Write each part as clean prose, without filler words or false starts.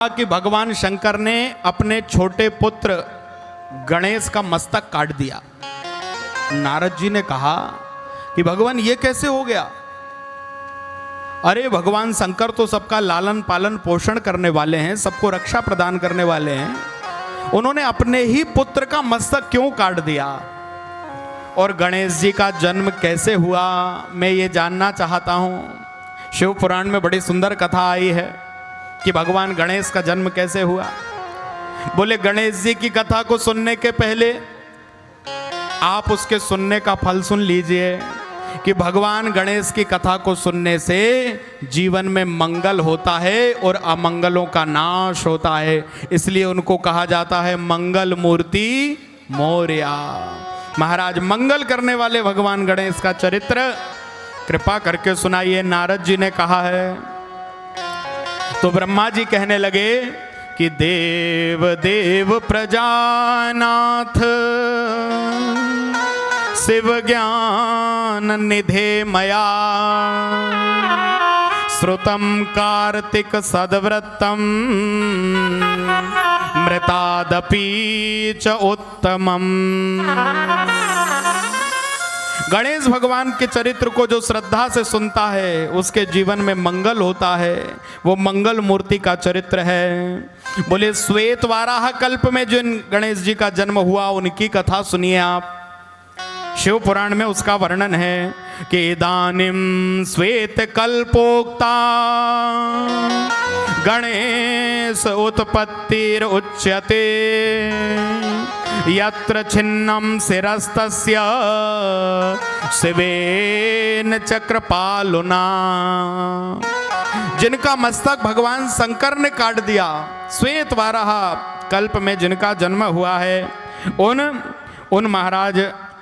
कि भगवान शंकर ने अपने छोटे पुत्र गणेश का मस्तक काट दिया। नारद जी ने कहा कि भगवान ये कैसे हो गया? अरे भगवान शंकर तो सबका लालन पालन पोषण करने वाले हैं, सबको रक्षा प्रदान करने वाले हैं। उन्होंने अपने ही पुत्र का मस्तक क्यों काट दिया? और गणेश जी का जन्म कैसे हुआ, मैं ये जानना चाहता हूं। शिव पुराण में बड़ी सुंदर कथा आई है कि भगवान गणेश का जन्म कैसे हुआ। बोले गणेश जी की कथा को सुनने के पहले आप उसके सुनने का फल सुन लीजिए कि भगवान गणेश की कथा को सुनने से जीवन में मंगल होता है और अमंगलों का नाश होता है। इसलिए उनको कहा जाता है मंगल मूर्ति मोरया। महाराज मंगल करने वाले भगवान गणेश का चरित्र कृपा करके सुनाइए। नारद जी ने कहा है तो ब्रह्मा जी कहने लगे कि देव देव प्रजानाथ शिव ज्ञान निधे मया श्रुतम कार्तिक सद्व्रतम मृतादपि च उत्तमम। गणेश भगवान के चरित्र को जो श्रद्धा से सुनता है उसके जीवन में मंगल होता है। वो मंगल मूर्ति का चरित्र है। बोले श्वेत वाराह कल्प में जिन गणेश जी का जन्म हुआ उनकी कथा सुनिए आप। शिव पुराण में उसका वर्णन है कि इदानीं श्वेत कल्पोक्ता गणेश उत्पत्तिर उच्यते यत्र छिन्नम शिरस्तस्य शिवेन चक्रपालुना। जिनका मस्तक भगवान शंकर ने काट दिया, श्वेत वाराह कल्प में जिनका जन्म हुआ है, उन महाराज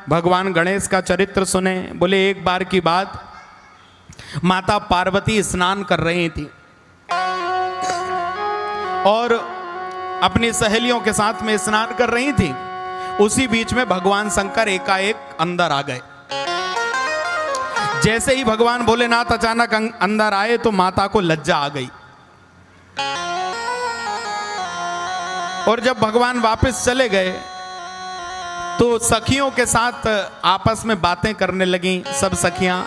भगवान गणेश का चरित्र सुने। बोले एक बार की बात, माता पार्वती स्नान कर रही थी और अपनी सहेलियों के साथ में स्नान कर रही थी। उसी बीच में भगवान शंकर एकाएक अंदर आ गए। जैसे ही भगवान भोलेनाथ अचानक अंदर आए तो माता को लज्जा आ गई और जब भगवान वापस चले गए तो सखियों के साथ आपस में बातें करने लगी। सब सखियां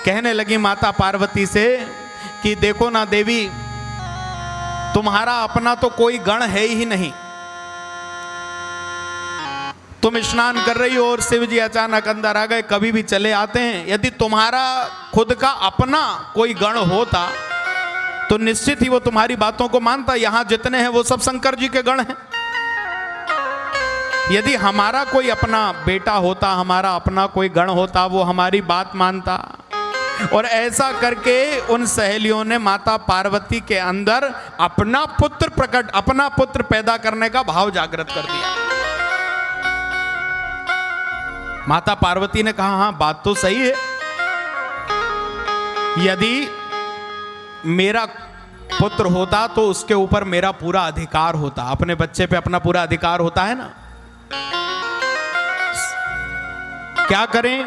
कहने लगी माता पार्वती से कि देखो ना देवी, तुम्हारा अपना तो कोई गण है ही नहीं। तुम स्नान कर रही हो और शिव जी अचानक अंदर आ गए, कभी भी चले आते हैं। यदि तुम्हारा खुद का अपना कोई गण होता तो निश्चित ही वो तुम्हारी बातों को मानता। यहां जितने हैं वो सब शंकर जी के गण हैं। यदि हमारा कोई अपना बेटा होता, हमारा अपना कोई गण होता, वो हमारी बात मानता। और ऐसा करके उन सहेलियों ने माता पार्वती के अंदर अपना पुत्र पैदा करने का भाव जागृत कर दिया। माता पार्वती ने कहा हाँ बात तो सही है, यदि मेरा पुत्र होता तो उसके ऊपर मेरा पूरा अधिकार होता। अपने बच्चे पे अपना पूरा अधिकार होता है ना। क्या करें,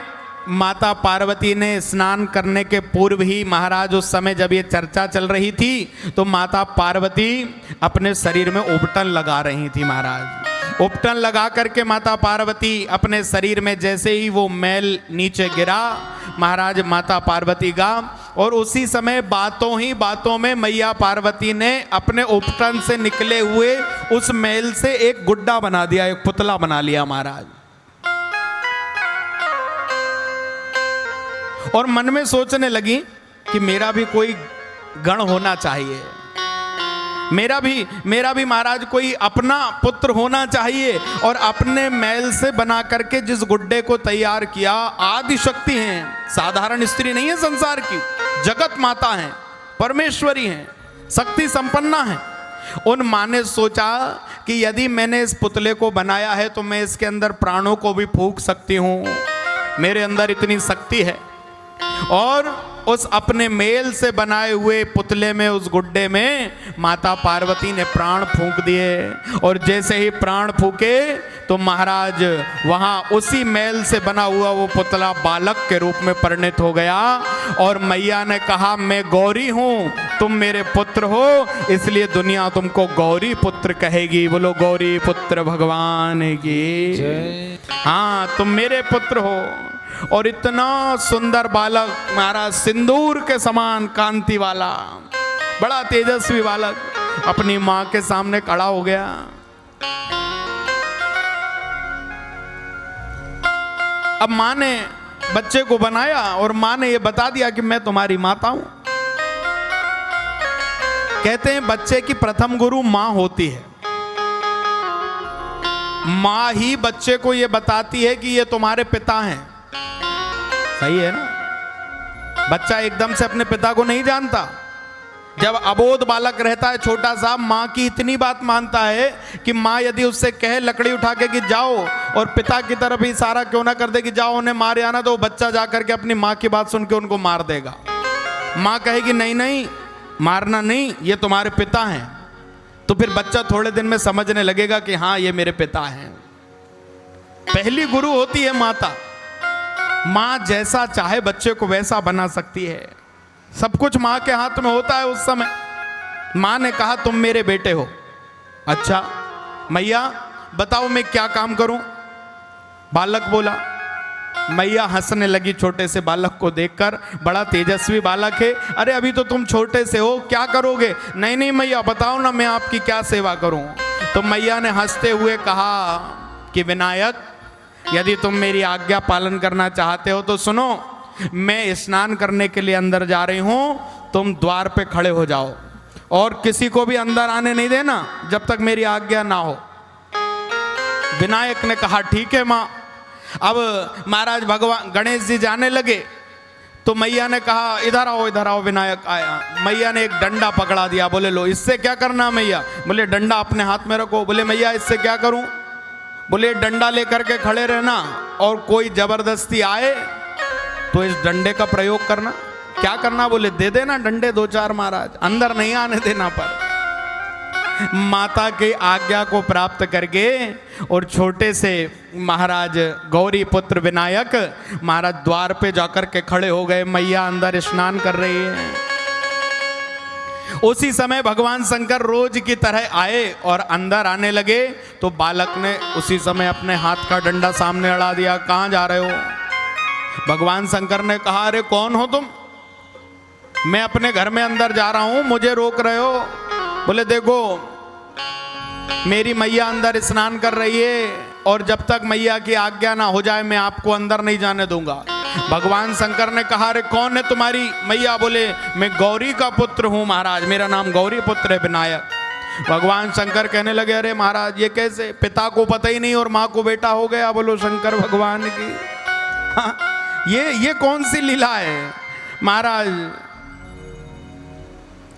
माता पार्वती ने स्नान करने के पूर्व ही, महाराज उस समय जब ये चर्चा चल रही थी तो माता पार्वती अपने शरीर में उपटन लगा रही थी। महाराज उपटन लगा करके माता पार्वती अपने शरीर में जैसे ही वो मैल नीचे गिरा, महाराज माता पार्वती का, और उसी समय बातों ही बातों में मैया पार्वती ने अपने उपटन से निकले हुए उस मैल से एक गुड्डा बना दिया, एक पुतला बना लिया महाराज। और मन में सोचने लगी कि मेरा भी कोई गण होना चाहिए, मेरा भी महाराज कोई अपना पुत्र होना चाहिए। और अपने मैल से बना करके जिस गुड्डे को तैयार किया, आदि शक्ति हैं, साधारण स्त्री नहीं है संसार की, जगत माता हैं, परमेश्वरी हैं, शक्ति संपन्ना हैं। उन माँ ने सोचा कि यदि मैंने इस पुतले को बनाया है तो मैं इसके अंदर प्राणों को भी फूंक सकती हूँ, मेरे अंदर इतनी शक्ति है। और उस अपने मेल से बनाए हुए पुतले में, उस गुड्डे में माता पार्वती ने प्राण फूंक दिए। और जैसे ही प्राण फूके तो महाराज वहां उसी मेल से बना हुआ वो पुतला बालक के रूप में परिणत हो गया। और मैया ने कहा मैं गौरी हूं, तुम मेरे पुत्र हो, इसलिए दुनिया तुमको गौरी पुत्र कहेगी। बोलो गौरी पुत्र भगवान की। हाँ, तुम मेरे पुत्र हो। और इतना सुंदर बालक महाराज, सिंदूर के समान कांति वाला, बड़ा तेजस्वी बालक अपनी माँ के सामने खड़ा हो गया। अब माँ ने बच्चे को बनाया और माँ ने ये बता दिया कि मैं तुम्हारी माता हूं। कहते हैं बच्चे की प्रथम गुरु माँ होती है। माँ ही बच्चे को ये बताती है कि ये तुम्हारे पिता हैं। सही है ना? बच्चा एकदम से अपने पिता को नहीं जानता। जब अबोध बालक रहता है छोटा सा, माँ की इतनी बात मानता है कि माँ यदि उससे कहे लकड़ी उठा के कि जाओ, और पिता की तरफ इशारा क्यों ना कर दे कि जाओ उन्हें मार आना, तो वो बच्चा जा करके अपनी माँ की बात सुन के उनको मार देगा। माँ कहेगी नहीं नहीं, मारना नहीं, ये तुम्हारे पिता हैं, तो फिर बच्चा थोड़े दिन में समझने लगेगा कि हाँ ये मेरे पिता हैं। पहली गुरु होती है माता। माँ जैसा चाहे बच्चे को वैसा बना सकती है। सब कुछ माँ के हाथ में होता है। उस समय माँ ने कहा तुम मेरे बेटे हो। अच्छा मैया बताओ मैं क्या काम करूं? बालक बोला। मैया हंसने लगी छोटे से बालक को देखकर। बड़ा तेजस्वी बालक है। अरे अभी तो तुम छोटे से हो, क्या करोगे? नहीं नहीं मैया बताओ ना मैं आपकी क्या सेवा करूं। तो मैया ने हंसते हुए कहा कि विनायक, यदि तुम मेरी आज्ञा पालन करना चाहते हो तो सुनो, मैं स्नान करने के लिए अंदर जा रही हूं, तुम द्वार पे खड़े हो जाओ और किसी को भी अंदर आने नहीं देना जब तक मेरी आज्ञा ना हो। विनायक ने कहा ठीक है माँ। अब महाराज भगवान गणेश जी जाने लगे तो मैया ने कहा इधर आओ इधर आओ। विनायक आया। मैया ने एक डंडा पकड़ा दिया। बोले लो इससे क्या करना मैया? बोले डंडा अपने हाथ में रखो। बोले मैया इससे क्या करूं? बोले डंडा लेकर के खड़े रहना और कोई जबरदस्ती आए तो इस डंडे का प्रयोग करना। क्या करना? बोले दे देना डंडे दो चार महाराज, अंदर नहीं आने देना। पर माता की आज्ञा को प्राप्त करके और छोटे से महाराज गौरी पुत्र विनायक महाराज द्वार पे जाकर के खड़े हो गए। मैया अंदर स्नान कर रही है। उसी समय भगवान शंकर रोज की तरह आए और अंदर आने लगे तो बालक ने उसी समय अपने हाथ का डंडा सामने अड़ा दिया। कहां जा रहे हो? भगवान शंकर ने कहा अरे कौन हो तुम? मैं अपने घर में अंदर जा रहा हूं, मुझे रोक रहे हो? बोले देखो मेरी मैया अंदर स्नान कर रही है और जब तक मैया की आज्ञा ना हो जाए मैं आपको अंदर नहीं जाने दूंगा। भगवान शंकर ने कहा अरे कौन है तुम्हारी मैया? बोले मैं गौरी का पुत्र हूं महाराज, मेरा नाम गौरी पुत्र है विनायक। भगवान शंकर कहने लगे अरे महाराज ये कैसे? पिता को पता ही नहीं और माँ को बेटा हो गया। बोलो शंकर भगवान की। हाँ, ये कौन सी लीला है महाराज?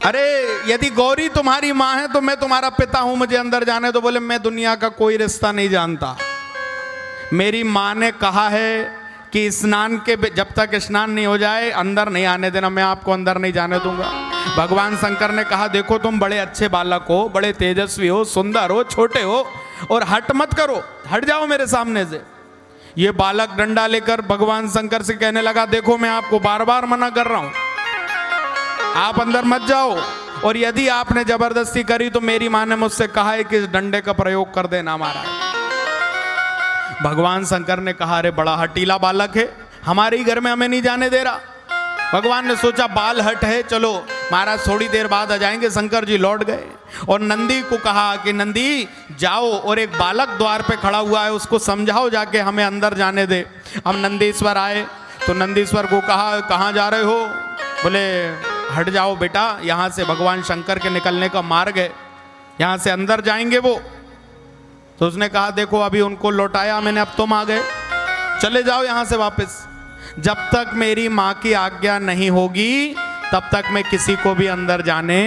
अरे यदि गौरी तुम्हारी माँ है तो मैं तुम्हारा पिता हूं, मुझे अंदर जाने दो। बोले मैं दुनिया का कोई रिश्ता नहीं जानता। मेरी माँ ने कहा है कि स्नान के जब तक स्नान नहीं हो जाए अंदर नहीं आने देना, मैं आपको अंदर नहीं जाने दूंगा। भगवान शंकर ने कहा देखो तुम बड़े अच्छे बालक हो, बड़े तेजस्वी हो, सुंदर हो, छोटे हो और हट मत करो, हट जाओ मेरे सामने से। ये बालक डंडा लेकर भगवान शंकर से कहने लगा देखो मैं आपको बार बार मना कर रहा हूं, आप अंदर मत जाओ, और यदि आपने जबरदस्ती करी तो मेरी माँ ने मुझसे कहा है कि इस डंडे का प्रयोग कर देना महाराज। भगवान शंकर ने कहा अरे बड़ा हटीला बालक है, हमारे ही घर में हमें नहीं जाने दे रहा। भगवान ने सोचा बाल हट है, चलो महाराज थोड़ी देर बाद आ जाएंगे। शंकर जी लौट गए और नंदी को कहा कि नंदी जाओ और एक बालक द्वार पे खड़ा हुआ है उसको समझाओ जाके हमें अंदर जाने दे। अब नंदीश्वर आए तो नंदीश्वर को कहा कहाँ जा रहे हो? बोले हट जाओ बेटा, यहाँ से भगवान शंकर के निकलने का मार्ग है, यहाँ से अंदर जाएंगे वो। तो उसने कहा देखो अभी उनको लौटाया मैंने, अब तुम आ गए, चले जाओ यहाँ से वापस। जब तक मेरी माँ की आज्ञा नहीं होगी तब तक मैं किसी को भी अंदर जाने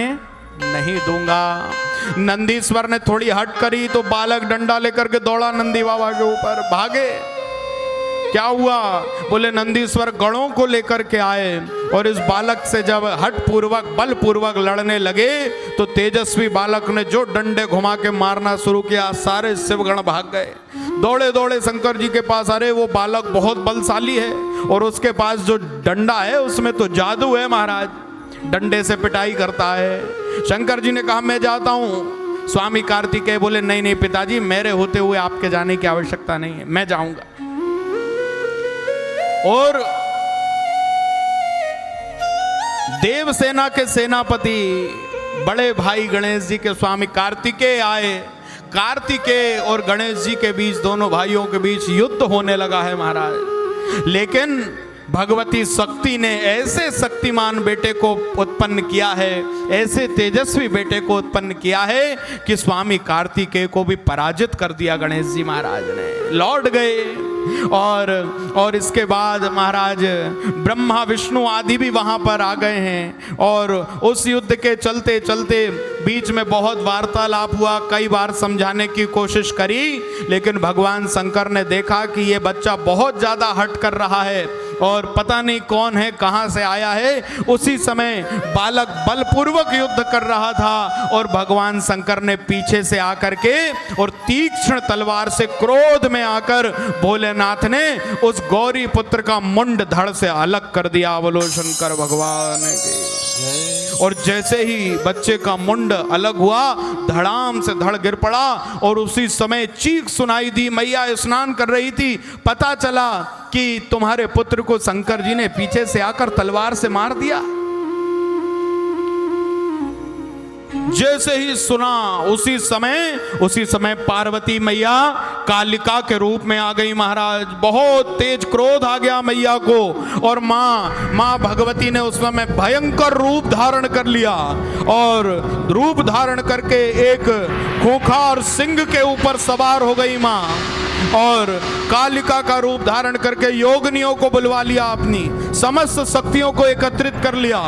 नहीं दूंगा। नंदीश्वर ने थोड़ी हट करी तो बालक डंडा लेकर के दौड़ा नंदी बाबा के ऊपर, भागे। क्या हुआ? बोले नंदीश्वर गणों को लेकर के आए और इस बालक से जब हट पूर्वक बल पूर्वक लड़ने लगे तो तेजस्वी बालक ने जो डंडे घुमा के मारना शुरू किया, सारे शिवगण भाग गए, दौड़े दौड़े शंकर जी के पास। अरे वो बालक बहुत बलशाली है और उसके पास जो डंडा है उसमें तो जादू है महाराज। डंडे से पिटाई करता है। शंकर जी ने कहा मैं जाता हूं। स्वामी कार्तिकेय बोले नहीं नहीं पिताजी, मेरे होते हुए आपके जाने की आवश्यकता नहीं है, मैं जाऊंगा। और देवसेना के सेनापति बड़े भाई गणेश जी के स्वामी कार्तिकेय आए। कार्तिकेय और गणेश जी के बीच, दोनों भाइयों के बीच युद्ध होने लगा है महाराज। लेकिन भगवती शक्ति ने ऐसे शक्तिमान बेटे को उत्पन्न किया है, ऐसे तेजस्वी बेटे को उत्पन्न किया है कि स्वामी कार्तिकेय को भी पराजित कर दिया गणेश जी महाराज ने, लौट गए। और इसके बाद महाराज ब्रह्मा विष्णु आदि भी वहां पर आ गए हैं। और उस युद्ध के चलते चलते बीच में बहुत वार्तालाप हुआ, कई बार समझाने की कोशिश करी, लेकिन भगवान शंकर ने देखा कि ये बच्चा बहुत ज्यादा हट कर रहा है और पता नहीं कौन है, कहां से आया है। उसी समय बालक बलपूर्वक युद्ध कर रहा था और भगवान शंकर ने पीछे से आकर के और तीक्ष्ण तलवार से क्रोध में आकर भोलेनाथ ने उस गौरी पुत्र का मुंड धड़ से अलग कर दिया। बोलो शंकर भगवान की। और जैसे ही बच्चे का मुंड अलग हुआ, धड़ाम से धड़ गिर पड़ा और उसी समय चीख सुनाई दी। मैया स्नान कर रही थी, पता चला कि तुम्हारे पुत्र को शंकर जी ने पीछे से आकर तलवार से मार दिया। जैसे ही सुना उसी समय पार्वती मैया कालिका के रूप में आ गई महाराज। बहुत तेज क्रोध आ गया मैया को और माँ भगवती ने उस समय भयंकर रूप धारण कर लिया और रूप धारण करके एक खूंखार सिंह के ऊपर सवार हो गई माँ और कालिका का रूप धारण करके योगिनियों को बुलवा लिया, अपनी समस्त शक्तियों को एकत्रित कर लिया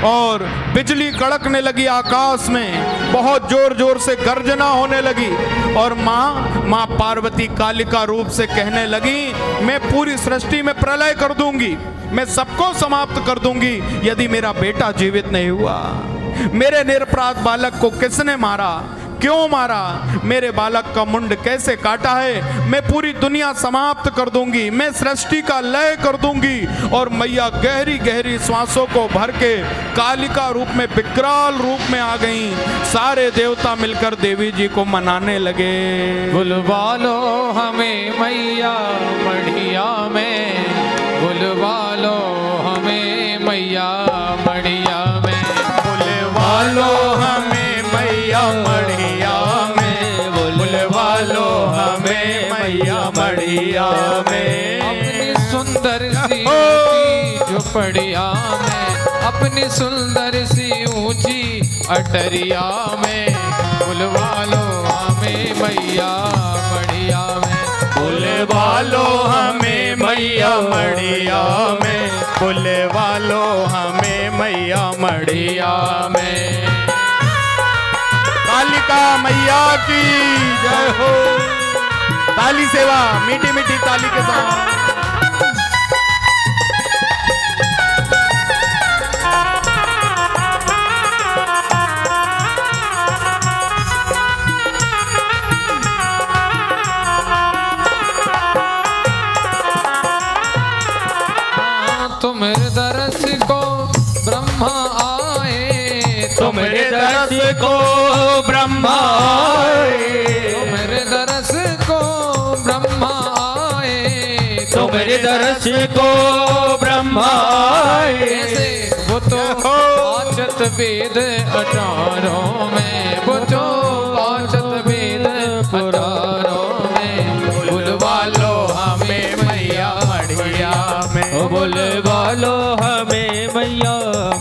और बिजली कड़कने लगी आकाश में, बहुत जोर जोर से गर्जना होने लगी। और माँ पार्वती कालिका रूप से कहने लगी, मैं पूरी सृष्टि में प्रलय कर दूंगी, मैं सबको समाप्त कर दूंगी यदि मेरा बेटा जीवित नहीं हुआ। मेरे निरपराध बालक को किसने मारा, क्यों मारा, मेरे बालक का मुंड कैसे काटा है, मैं पूरी दुनिया समाप्त कर दूंगी, मैं सृष्टि का लय कर दूंगी। और मैया गहरी गहरी श्वासों को भर के कालिका रूप में, विकराल रूप में आ गई। सारे देवता मिलकर देवी जी को मनाने लगे। बुलवा लो हमें मैया मढ़िया में, बुलवा लो हमें मैया मढ़िया में, बुलवा लो हमें मैया मढ़िया में, बुलवा लो हमें मैया मढ़िया में। अपनी सुंदर सी ऊंची झोपड़िया में, अपनी सुंदर सी ऊंची अटरिया में, बुलवा लो हमें मैया मढ़िया में, बुलवा लो हमें मैया मढ़िया में, बुलवा लो हमें मैया मढ़िया में। कालिका मैया की जय हो। ताली सेवा, मीठी मीठी ताली के साथ। तुम्हारे दरस को ब्रह्मा आए, तुम्हारे दरस को ब्रह्मा आए, तुम्हारे दरस को ब्रह्मा आए, तुम्हारे दरस को ब्रह्मा आए। वो तो पांचत वेद 18 में, वो तो पांचत वेद 18 में, बुलवा लो हमें मैया मढ़िया में, बुलवा लो हमें मैया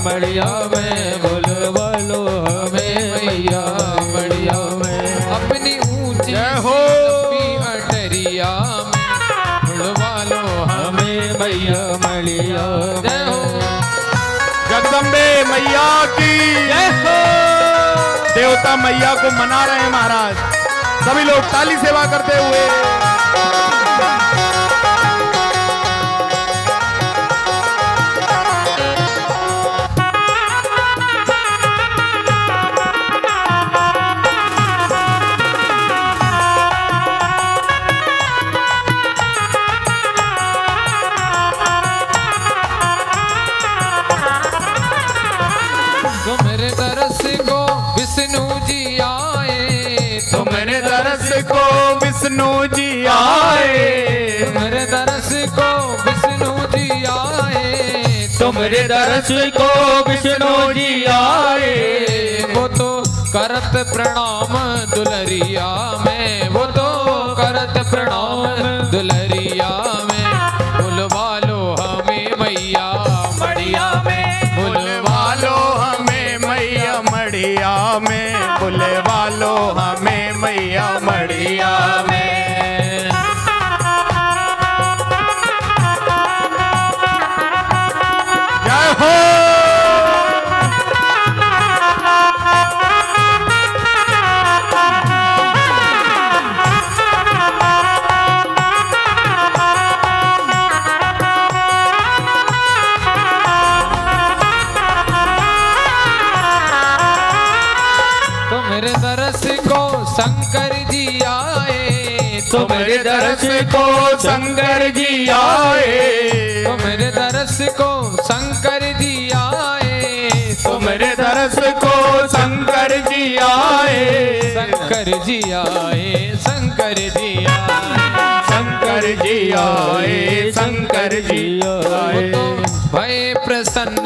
मढ़िया में, बुलवा लो हमें मैया मढ़िया में। अपनी ऊंची लंबी अटरिया में, बुलवा लो हमें मैया मढ़िया जय हो। जगदम्बे मैया की जय हो। देवता मैया को मना रहे हैं महाराज, सभी लोग ताली सेवा करते हुए। तुम्हारे दरस को विष्णु जी आए, तुम्हारे दरस को विष्णु जी आए, तुम्हारे दरस को विष्णु जी आए। वो तो करत प्रणाम दुलरिया में, वो तो करत प्रणाम दुलरिया में। बुलवा लो हमें मैया मड़िया में, बुलवा लो हमें मैया मड़िया में, बुलवा लो हमें मैया मड़िया में। जय हो। तुम्हारे दरस को शंकर जी आए, तुम्हारे दरस को शंकर जी आए, तुम्हारे दरस को शंकर जी आए, तुम्हारे दरस को शंकर जी आए, शंकर जी आए, शंकर जी आए, शंकर जी आए, शंकर जी आए। भय प्रसन्न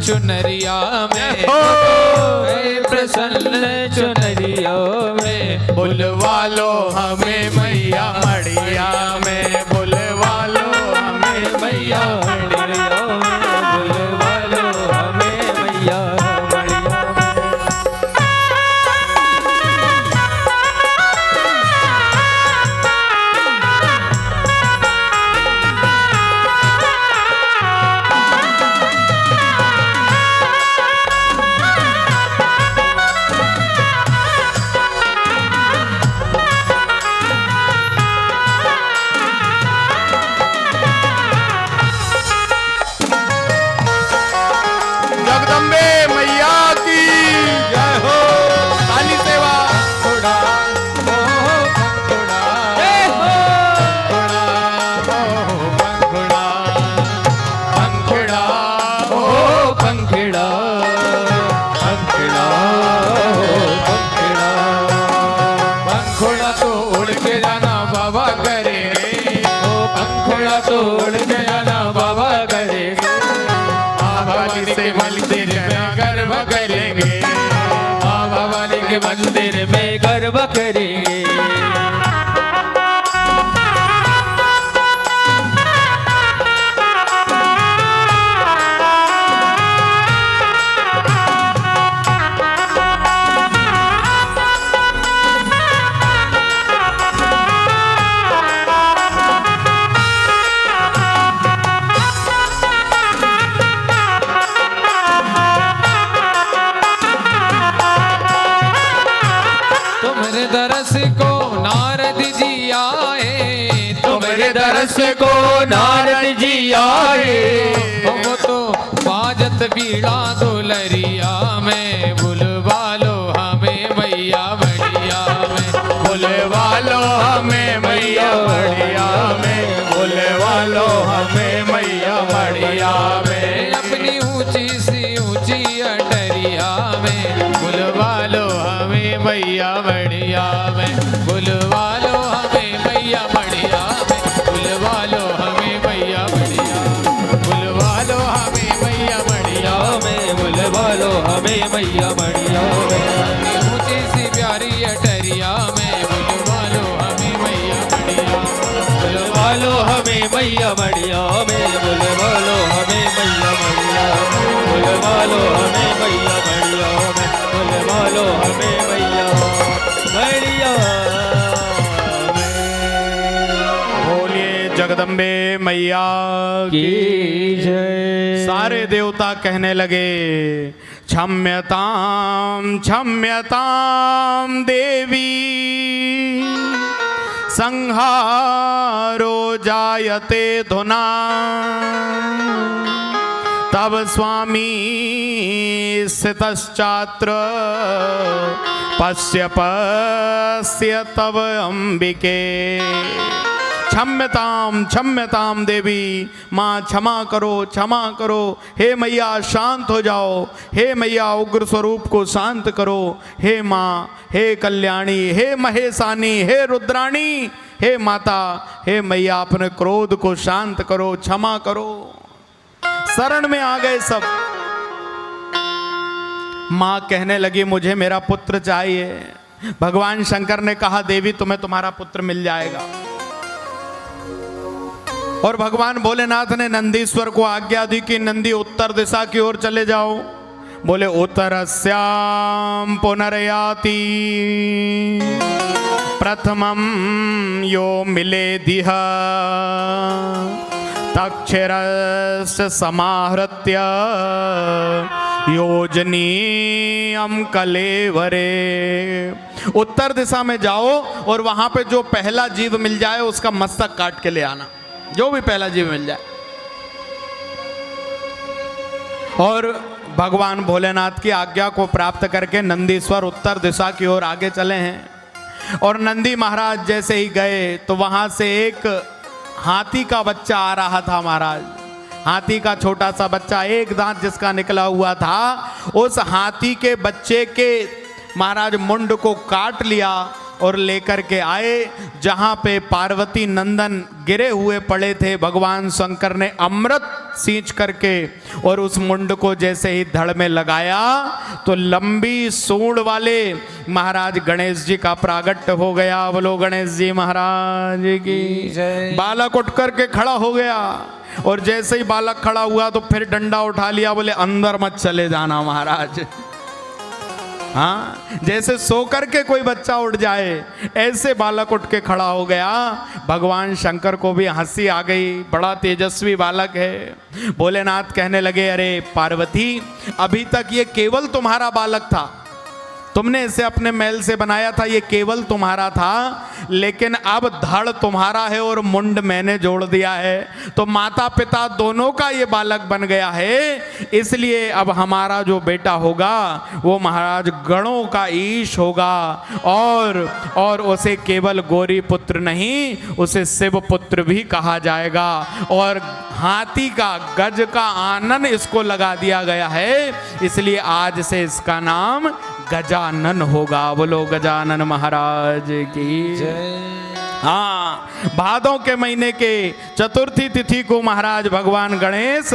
चुनरिया में, भय प्रसन्न चुनरिया में। बुलवा लो हमें मैया मड़िया में, बुलवा लो हमें मैया मड़िया में, बुलवा लो हमें मैया मड़िया में। जगदम्बे मैया की जय हो। काली सेवा थोड़ा थोड़ा पंखुड़ा पंखुड़ा ओ पंखड़ा पंखड़ा पंखड़ा पंखुड़ा तो उड़ के जाना बाबा करेंगे, ओ पंखड़ा तो उड़ के जाना बाबा करेंगे। भवानी से मंदिर में गर्व करेंगे, भवानी के मंदिर में गर्व करेंगे। तुम्हारे दरस को नारद जी आए, तुम्हारे दरस को नारद जी आए, वो तो बाजत बीड़ा दुलरिया में। बुलवा लो हमें मैया मड़िया में, बुलवा लो हमें मैया मड़िया में, बुलवा लो हमें मैया मड़िया में। अपनी ऊंची सी ऊंची अटरिया में, बुलवा लो हमें मैया मड़िया में, बुलवा लो हमें मैया मड़िया में, बुलवा लो हमें मैया मड़िया, बुलवा लो हमें मैया मड़िया में बुलवा लो हमें मैया मड़िया में। ऊंची सी प्यारी अटरिया में, बुलवा लो हमें मैया मड़िया, बुलवा लो हमें मैया मड़िया में, बुलवा लो हमें मैया मड़िया में, बुलवा लो हमें मैया मड़िया में, बुलवा लो हमें मैया मड़िया में। बोलिए जगदम्बे मैया की जय। सारे देवता कहने लगे क्षम्यताम क्षम्यताम देवी संहारो जायते धुना। तब स्वामी स्थितश्चात्र पश्य पश्य तव अंबिके। क्षम्यताम क्षम्यताम देवी, माँ क्षमा करो, हे मैया शांत हो जाओ, हे मैया उग्र स्वरूप को शांत करो, हे माँ, हे कल्याणी, हे महेशानी, हे रुद्राणी, हे माता, हे मैया अपने क्रोध को शांत करो, क्षमा करो। शरण में आ गए सब। माँ कहने लगी मुझे मेरा पुत्र चाहिए। भगवान शंकर ने कहा देवी तुम्हें तुम्हारा पुत्र मिल जाएगा। और भगवान भोलेनाथ ने नंदीश्वर को आज्ञा दी कि नंदी उत्तर दिशा की ओर चले जाओ। बोले उत्तरस्याम पुनर्याति प्रथमं यो मिले दिह तक्षरस्य समाहृत्य योजनीयम कलेवरे। उत्तर दिशा में जाओ और वहां पे जो पहला जीव मिल जाए उसका मस्तक काट के ले आना, जो भी पहला जीव मिल जाए। और भगवान भोलेनाथ की आज्ञा को प्राप्त करके नंदीश्वर उत्तर दिशा की ओर आगे चले हैं। और नंदी महाराज जैसे ही गए तो वहां से एक हाथी का बच्चा आ रहा था। महाराज हाथी का छोटा सा बच्चा, एक दांत जिसका निकला हुआ था, उस हाथी के बच्चे के महाराज मुंड को काट लिया और लेकर के आए जहां पे पार्वती नंदन गिरे हुए पड़े थे। भगवान शंकर ने अमृत सींच करके और उस मुंड को जैसे ही धड़ में लगाया तो लंबी सूंड वाले महाराज गणेश जी का प्रागट्य हो गया। बोलो गणेश जी महाराज की जय। बालक उठ करके खड़ा हो गया और जैसे ही बालक खड़ा हुआ तो फिर डंडा उठा लिया। बोले अंदर मत चले जाना महाराज। हाँ, जैसे सो करके कोई बच्चा उठ जाए ऐसे बालक उठ के खड़ा हो गया। भगवान शंकर को भी हंसी आ गई, बड़ा तेजस्वी बालक है। भोलेनाथ कहने लगे अरे पार्वती, अभी तक ये केवल तुम्हारा बालक था, तुमने इसे अपने मैल से बनाया था, ये केवल तुम्हारा था, लेकिन अब धड़ तुम्हारा है और मुंड मैंने जोड़ दिया है, तो माता पिता दोनों का ये बालक बन गया है। इसलिए अब हमारा जो बेटा होगा वो महाराज गणों का ईश होगा और उसे केवल गौरी पुत्र नहीं, उसे शिव पुत्र भी कहा जाएगा। और हाथी का गज का आनन इसको लगा दिया गया है, इसलिए आज से इसका नाम गजानन होगा। बोलो गजानन महाराज की जय। हाँ, भादों के महीने के चतुर्थी तिथि को महाराज भगवान गणेश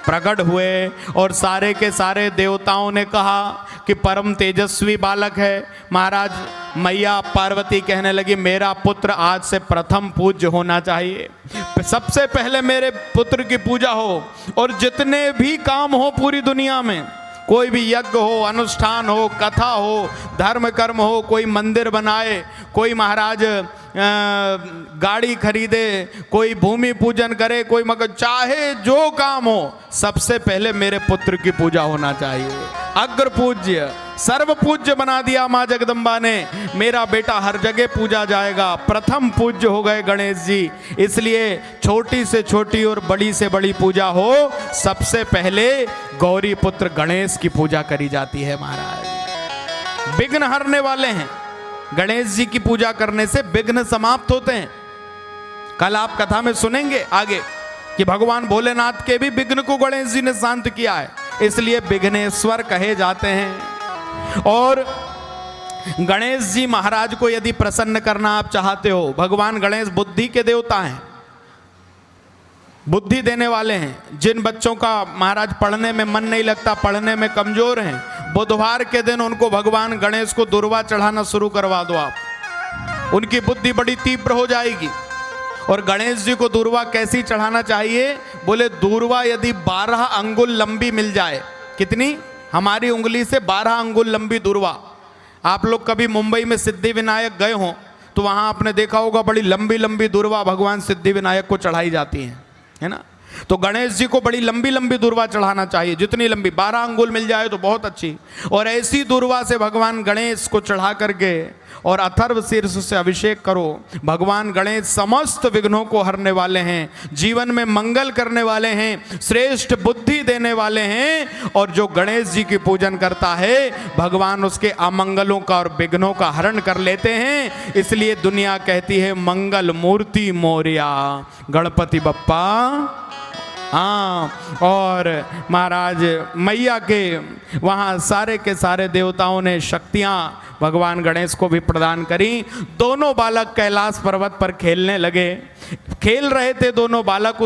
प्रकट हुए और सारे के सारे देवताओं ने कहा कि परम तेजस्वी बालक है। महाराज मैया पार्वती कहने लगी मेरा पुत्र आज से प्रथम पूज्य होना चाहिए, सबसे पहले मेरे पुत्र की पूजा हो और जितने भी काम हो पूरी दुनिया में, कोई भी यज्ञ हो, अनुष्ठान हो, कथा हो, धर्म कर्म हो, कोई मंदिर बनाए, कोई महाराज गाड़ी खरीदे, कोई भूमि पूजन करे, कोई मगर चाहे जो काम हो, सबसे पहले मेरे पुत्र की पूजा होना चाहिए। अग्र पूज्य सर्व पूज्य बना दिया माँ जगदम्बा ने। मेरा बेटा हर जगह पूजा जाएगा, प्रथम पूज्य हो गए गणेश जी। इसलिए छोटी से छोटी और बड़ी से बड़ी पूजा हो, सबसे पहले गौरी पुत्र गणेश की पूजा करी जाती है। महाराज विघ्न हरने वाले हैं, गणेश जी की पूजा करने से विघ्न समाप्त होते हैं। कल आप कथा में सुनेंगे आगे कि भगवान भोलेनाथ के भी विघ्न को गणेश जी ने शांत किया है, इसलिए विघ्नेश्वर कहे जाते हैं। और गणेश जी महाराज को यदि प्रसन्न करना आप चाहते हो, भगवान गणेश बुद्धि के देवता हैं, बुद्धि देने वाले हैं। जिन बच्चों का महाराज पढ़ने में मन नहीं लगता, पढ़ने में कमजोर हैं, बुधवार के दिन उनको भगवान गणेश को दुर्वा चढ़ाना शुरू करवा दो आप, उनकी बुद्धि बड़ी तीव्र हो जाएगी। और गणेश जी को दुर्वा कैसी चढ़ाना चाहिए? बोले दुर्वा यदि 12 अंगुल लंबी मिल जाए, कितनी? हमारी उंगली से 12 अंगुल लंबी दुर्वा। आप लोग कभी मुंबई में सिद्धि विनायक गए हो तो वहां आपने देखा होगा बड़ी लंबी लंबी दुर्वा भगवान सिद्धि विनायक को चढ़ाई जाती है ना। तो गणेश जी को बड़ी लंबी लंबी दुर्वा चढ़ाना चाहिए, जितनी लंबी 12 अंगुल मिल जाए तो बहुत अच्छी। और ऐसी दुर्वा से भगवान गणेश को चढ़ा करके और अथर्व शीर्ष से अभिषेक करो। भगवान गणेश समस्त विघ्नों को हरने वाले हैं, जीवन में मंगल करने वाले हैं, श्रेष्ठ बुद्धि देने वाले हैं। और जो गणेश जी की पूजन करता है भगवान उसके अमंगलों का और विघ्नों का हरण कर लेते हैं। इसलिए दुनिया कहती है मंगल मूर्ति मोरया, गणपति बप्पा। हाँ, और महाराज मैया के वहाँ सारे के सारे देवताओं ने शक्तियाँ भगवान गणेश को भी प्रदान करी। दोनों बालक कैलाश पर्वत पर खेलने लगे। खेल रहे थे दोनों बालक